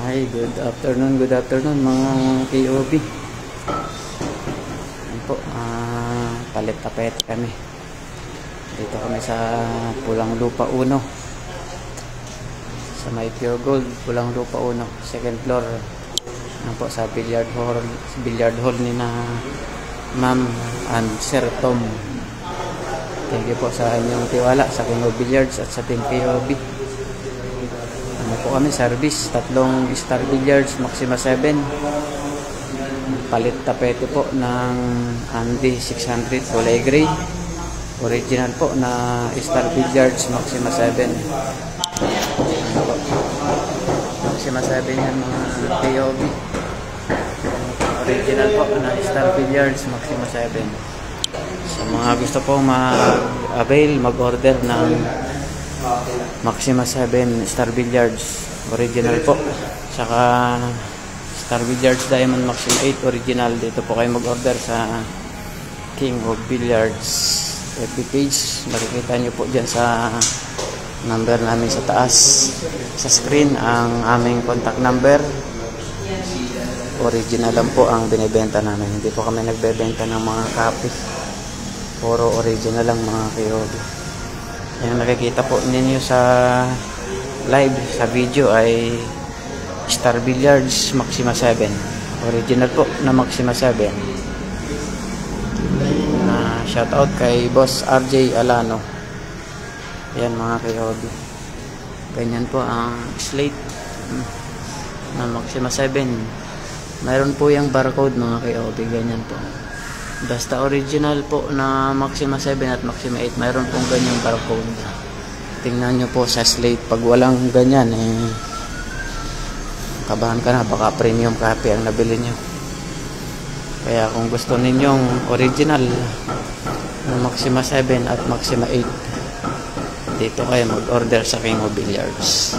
Hi, good afternoon mga KOB. Yan po, palit tapete kami. Dito kami sa Pulang Lupa 1. Sa may Pure Gold, Pulang Lupa 1, second floor. Yan po sa billiard hall ni na Ma'am and Sir Tom. Thank you po sa inyong tiwala sa King of Billiards at sa Team KOB. Ano po kami, service, 3 Star Billiards, Maxima 7. Palit tapete po ng Andy 600 kulay gray. Original po na Star Billiards, Maxima 7. Ano po? Maxima 7 yan mga KOB. Original po na Star Billiards, Maxima 7. Sa mga gusto po mag-avail, mag-order ng Maxima 7 Star Billiards original po, saka Star Billiards Diamond Maxima 8 original, dito po kayo mag-order sa King of Billiards FB page. Makikita nyo po dyan sa number namin sa taas sa screen ang aming contact number. Original lang po ang binibenta namin, hindi po kami nagbebenta ng mga copy, puro original lang mga KOB. Yung nakikita po ninyo sa live, sa video ay Star Billiards Maxima 7 original po na Maxima 7. Shout out kay Boss RJ Alano. Yan mga KOB, ganyan po ang slate na Maxima 7. Mayroon po yung barcode mga KOB, ganyan po. Basta original po na Maxima 7 at Maxima 8, mayroon pong ganyang barcode. Tingnan nyo po sa slate. Pag walang ganyan, kabahan ka na, baka premium copy ang nabili nyo. Kaya kung gusto ninyong original na Maxima 7 at Maxima 8, dito kayo mag-order sa King of Billiards.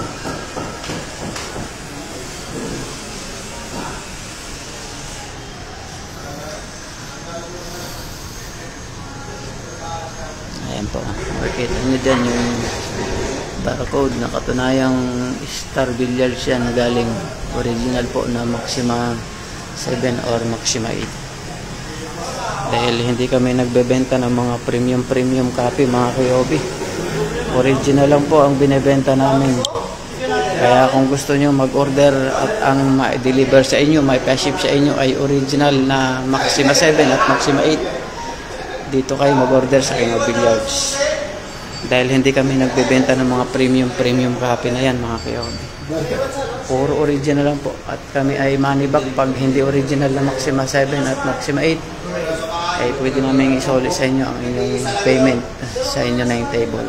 Ayan po, makikita nyo dyan yung barcode na katunayang Star Billiards yan, galing original po na Maxima 7 or Maxima 8. Dahil hindi kami nagbebenta ng mga premium copy mga KOB, original lang po ang binebenta namin. Kaya kung gusto nyo mag-order at ang ma-deliver sa inyo, may pa-ship sa inyo ay original na Maxima 7 at Maxima 8, dito kayo mag-order sa King of Billiards. Dahil hindi kami nagbebenta ng mga premium copy na yan mga KOB. Puro original lang po. At kami ay money back pag hindi original na Maxima 7 at Maxima 8. Ay pwede namin isolid sa inyo ang inyong payment sa inyo na yung table.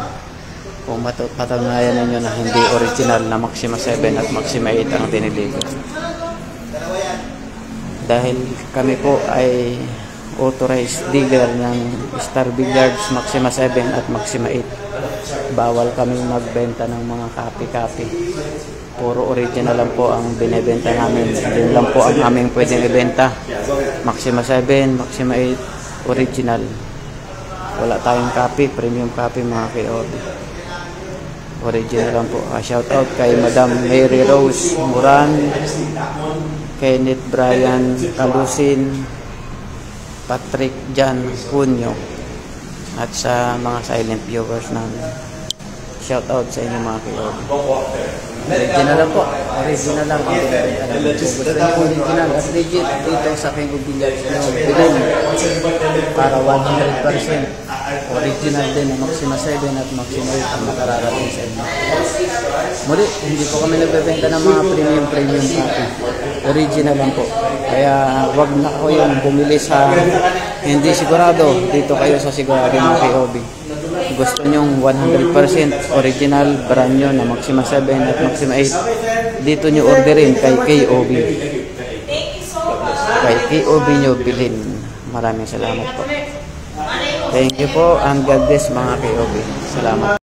Kung patanayan ninyo na hindi original na Maxima 7 at Maxima 8 ang diniligo. Dahil kami po ay authorized dealer ng Star Billiards Maxima 7 at Maxima 8. Bawal kaming magbenta ng mga copy. Puro original lang po ang binebenta namin. Yun lang po ang aming pwedeng ibenta. Maxima 7, Maxima 8, original. Wala tayong copy, premium copy mga KOB. Original lang po. Shout out kay Madam Mary Rose Moran, Kenneth Brian Calusin, Patrick Jan Cunyo, at sa mga silent viewers namin. Shout out sa inyo mga KOB. Original lang po. Original lang. Gusto nyo original at legit dito sa King of Billiards nyo bilhin para 100% original din ang Maxima 7 at Maxima 8 ang makararating sa inyo. Muli, hindi po kami nagbebenta ng mga premium copy. Original lang po. Kaya wag na ko yung bumili sa hindi sigurado. Dito kayo sa sigurado mga KOB. Gusto nyong 100% original brand nyo na Maxima 7 at Maxima 8, dito nyo orderin kay KOB. Kay KOB nyo bilhin. Maraming salamat po. Thank you po and God bless mga KOB. Salamat.